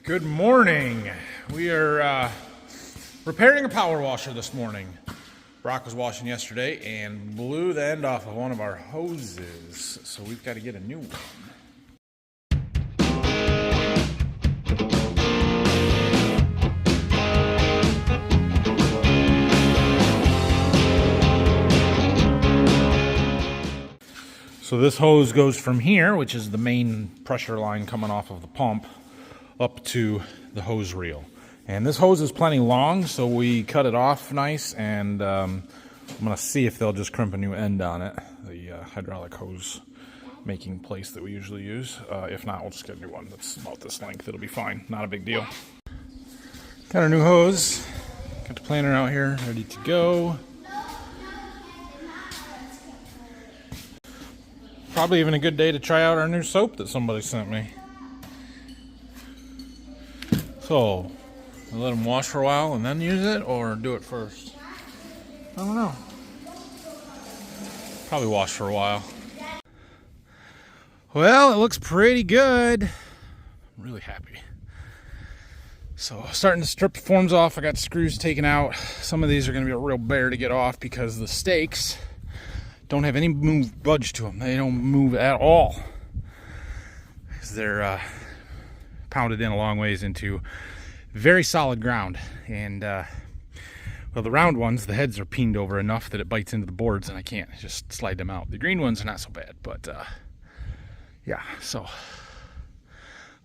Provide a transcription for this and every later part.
Good morning. We are repairing a power washer this morning. Brock was washing yesterday and blew the end off of one of our hoses, so we've got to get a new one. So this hose goes from here, which is the main pressure line coming off of the pump, up to the hose reel. And this hose is plenty long, so we cut it off nice, and I'm going to see if they'll just crimp a new end on it, the hydraulic hose making place that we usually use. If not, we'll just get a new one that's about this length. It'll be fine. Not a big deal. Got our new hose. Got the planter out here, ready to go. Probably even a good day to try out our new soap that somebody sent me. So, I'll let them wash for a while and then use it, or do it first? I don't know. Probably wash for a while. Well, it looks pretty good. I'm really happy. So, starting to strip the forms off. I got screws taken out. Some of these are going to be a real bear to get off because the stakes don't have any budge to them. They don't move at all. Because they're pounded in a long ways into very solid ground. And well, the round ones, the heads are peened over enough that it bites into the boards and I can't just slide them out. The green ones are not so bad, but yeah, so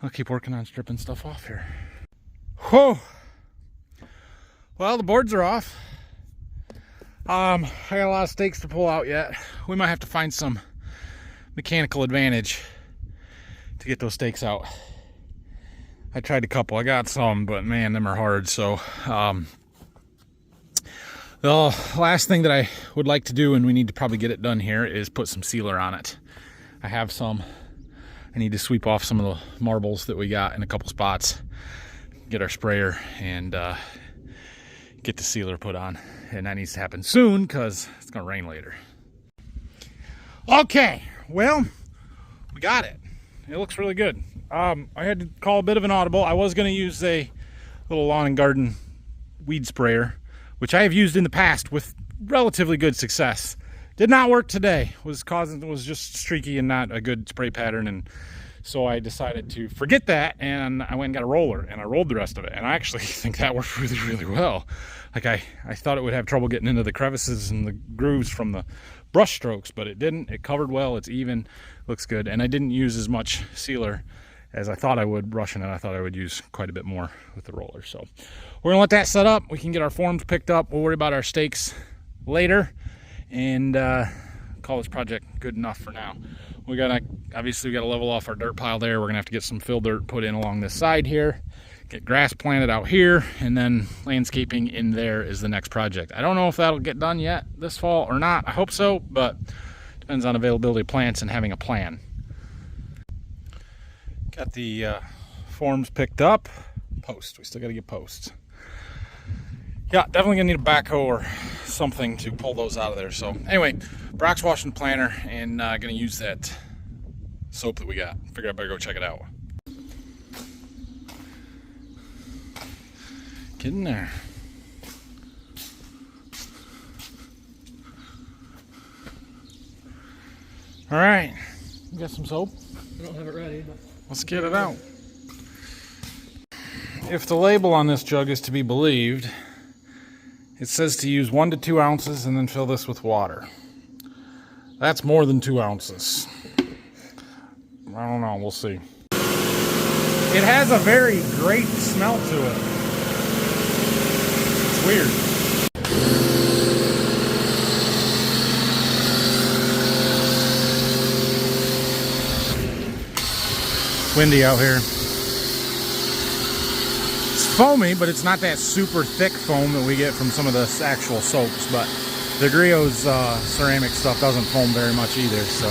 I'll keep working on stripping stuff off here. Whoa! Well, the boards are off. I got a lot of stakes to pull out yet. We might have to find some mechanical advantage to get those stakes out. I tried a couple. I got some, but man, them are hard. So the last thing that I would like to do, and we need to probably get it done here, is put some sealer on it. I have some. I need to sweep off some of the marbles that we got in a couple spots, get our sprayer, and get the sealer put on. And that needs to happen soon because it's going to rain later. Okay, well, we got it. It looks really good. I had to call a bit of an audible. I was going to use a little lawn and garden weed sprayer, which I have used in the past with relatively good success. Did not work today. Was just streaky and not a good spray pattern, and so I decided to forget that, and I went and got a roller, and I rolled the rest of it, and I actually think that worked really, really well. Like I thought it would have trouble getting into the crevices and the grooves from the brush strokes, but it didn't. It covered well. It's even. Looks good, and I didn't use as much sealer as I thought I would brushing it. I thought I would use quite a bit more with the roller. So we're gonna let that set up. We can get our forms picked up. We'll worry about our stakes later, and call this project good enough for now. Obviously we gotta level off our dirt pile there. We're gonna have to get some fill dirt put in along this side here, get grass planted out here, and then landscaping in there is the next project. I don't know if that'll get done yet this fall or not. I hope so, but depends on availability of plants and having a plan. Got the forms picked up. Post. We still got to get posts. Yeah, definitely gonna need a backhoe or something to pull those out of there. So anyway, Brock's washing the planter and gonna use that soap that we got. Figured I better go check it out. Get in there. All right, you got some soap? I don't have it ready, but let's get it out. If the label on this jug is to be believed, it says to use 1 to 2 ounces and then fill this with water. That's more than 2 ounces. I don't know, we'll see. It has a very great smell to it. It's weird. Windy out here. It's foamy, but it's not that super thick foam that we get from some of the actual soaps, but the Griot's ceramic stuff doesn't foam very much either, so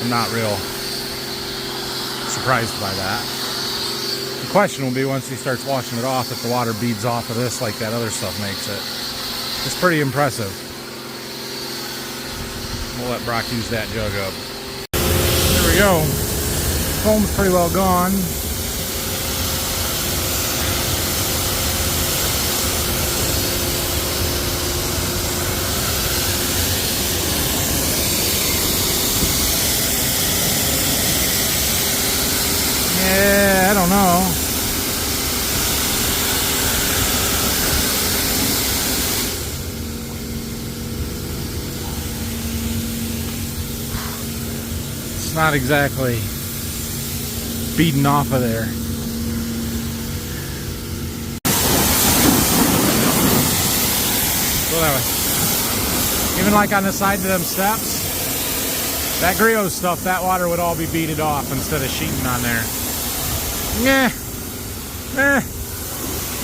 I'm not real surprised by that. The question will be once he starts washing it off if the water beads off of this like that other stuff makes it. It's pretty impressive. We'll let Brock use that jug up. There we go. Foam's pretty well gone. don't know. It's not exactly beating off of there. Whatever. Even like on the side of them steps, that griot stuff, that water would all be beaded off instead of sheeting on there.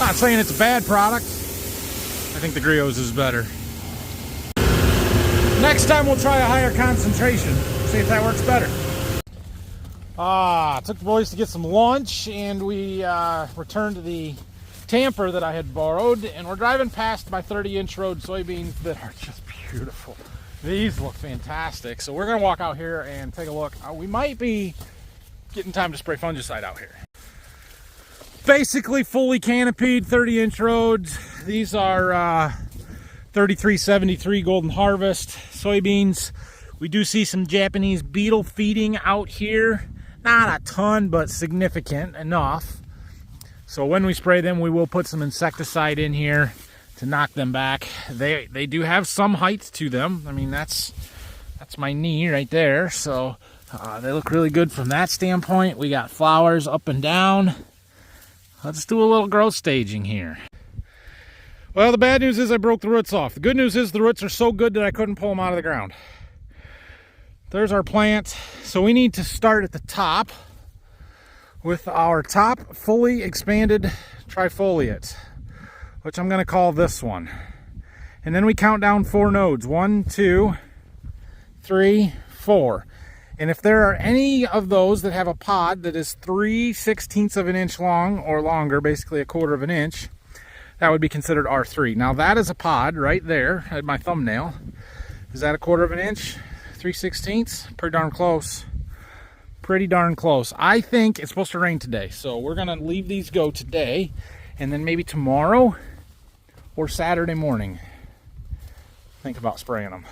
Not saying it's a bad product. I think the griot's is better. Next time we'll try a higher concentration. See if that works better. Took the boys to get some lunch, and we returned to the tamper that I had borrowed, and we're driving past my 30-inch road soybeans that are just beautiful. These look fantastic. So we're gonna walk out here and take a look. We might be getting time to spray fungicide out here. Basically fully canopied 30-inch roads. These are 3373 Golden Harvest soybeans. We do see some Japanese beetle feeding out here. Not a ton, but significant enough. So when we spray them, we will put some insecticide in here to knock them back. They do have some height to them. I mean, that's my knee right there. So they look really good from that standpoint. We got flowers up and down. Let's do a little growth staging here. Well, the bad news is I broke the roots off. The good news is the roots are so good that I couldn't pull them out of the ground. There's our plant. So we need to start at the top with our top fully expanded trifoliate, which I'm going to call this one. And then we count down 4 nodes. 1, 2, 3, 4. And if there are any of those that have a pod that is 3/16 of an inch long or longer, basically 1/4 of an inch, that would be considered R3. Now that is a pod right there at my thumbnail. Is that 1/4 of an inch? 3/16? Pretty darn close. Pretty darn close. I think it's supposed to rain today, so we're gonna leave these go today, and then maybe tomorrow or Saturday morning think about spraying them.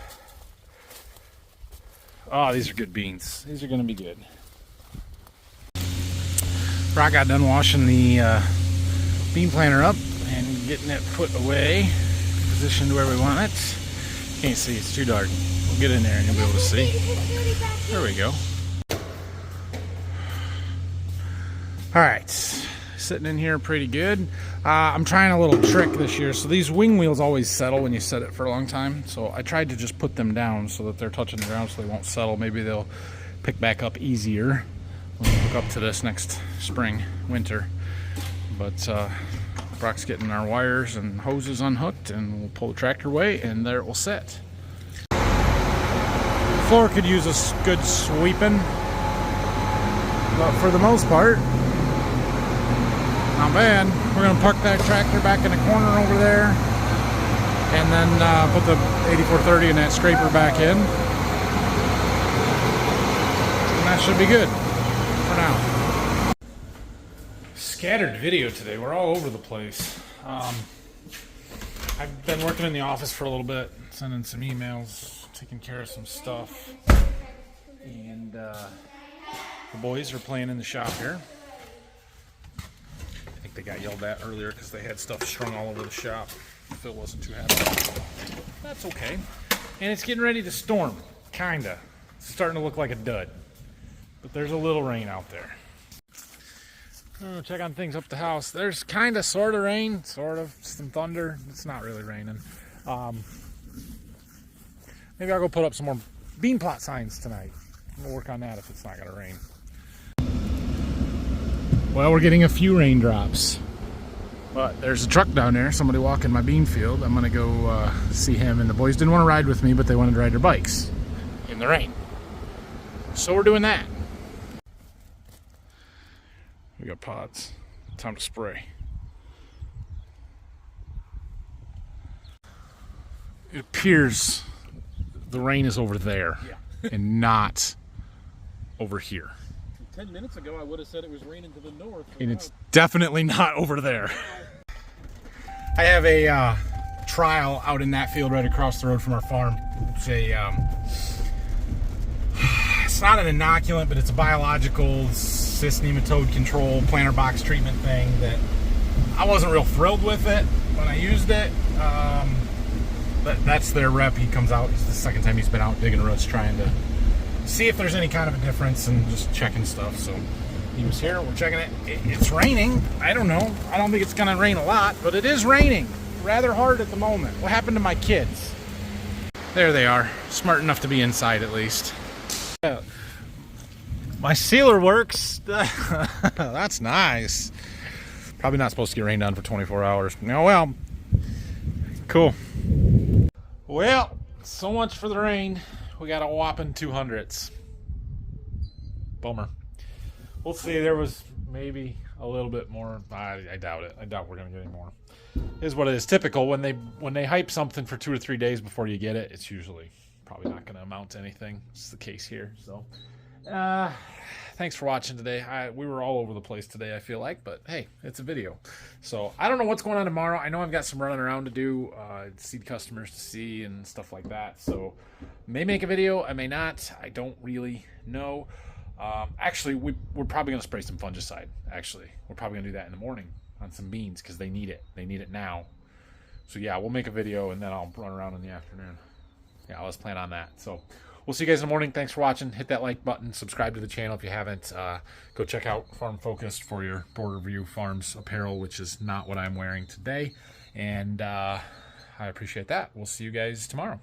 Oh, these are good beans. These are gonna be good. Brock got done washing the bean planter up and getting it put away, positioned where we want it. Can't see, it's too dark. We'll get in there and you'll be able to see. There we go. All right, sitting in here pretty good. I'm trying a little trick this year. So these wing wheels always settle when you set it for a long time. So I tried to just put them down so that they're touching the ground so they won't settle. Maybe they'll pick back up easier when we hook up to this next spring, winter. But Brock's getting our wires and hoses unhooked, and we'll pull the tractor away and there it will sit. The floor could use a good sweeping, but for the most part, not bad. We're going to park that tractor back in the corner over there and then put the 8430 and that scraper back in. And that should be good for now. Scattered video today. We're all over the place. I've been working in the office for a little bit, sending some emails, taking care of some stuff. And the boys are playing in the shop here. I think they got yelled at earlier because they had stuff strung all over the shop. Phil wasn't too happy. That's okay. And it's getting ready to storm, kinda. It's starting to look like a dud. But there's a little rain out there. Check on things up the house. There's kinda sorta rain, sort of, some thunder. It's not really raining. Maybe I'll go put up some more bean plot signs tonight. We'll work on that if it's not gonna rain. Well, we're getting a few raindrops, but there's a truck down there, somebody walking my bean field. I'm gonna go see him, and the boys didn't want to ride with me, but they wanted to ride their bikes in the rain. So we're doing that. We got pods, time to spray. It appears the rain is over there, yeah. And not over here. 10 minutes ago, I would have said it was raining to the north. And it's definitely not over there. I have a trial out in that field right across the road from our farm. It's a it's not an inoculant, but it's a biological cyst nematode control planter box treatment thing that I wasn't real thrilled with it when I used it. But that's their rep. He comes out. It's the second time he's been out digging roots, trying to see if there's any kind of a difference and just checking stuff. So he was here. We're checking it. It's raining. I don't know. I don't think it's going to rain a lot, but it is raining rather hard at the moment. What happened to my kids? There they are. Smart enough to be inside at least. My sealer works. That's nice. Probably not supposed to get rained on for 24 hours. Oh well. Cool. Well, so much for the rain. We got a whopping 200s. Bummer. We'll see. There was maybe a little bit more. I doubt it. I doubt we're gonna get any more. Is what it is. Typical when they hype something for 2 or 3 days before you get it. It's usually probably not gonna amount to anything. It's the case here. So, thanks for watching today. We were all over the place today, I feel like, but hey, it's a video. So I don't know what's going on tomorrow. I know I've got some running around to do, seed customers to see and stuff like that. So may make a video, I may not. I don't really know. Actually, we're probably going to spray some fungicide. Actually, we're probably going to do that in the morning on some beans because they need it. They need it now. So yeah, we'll make a video and then I'll run around in the afternoon. Yeah, let's plan on that. So we'll see you guys in the morning. Thanks for watching. Hit that like button. Subscribe to the channel if you haven't. Go check out Farm Focused for your Border View Farms apparel, which is not what I'm wearing today. And I appreciate that. We'll see you guys tomorrow.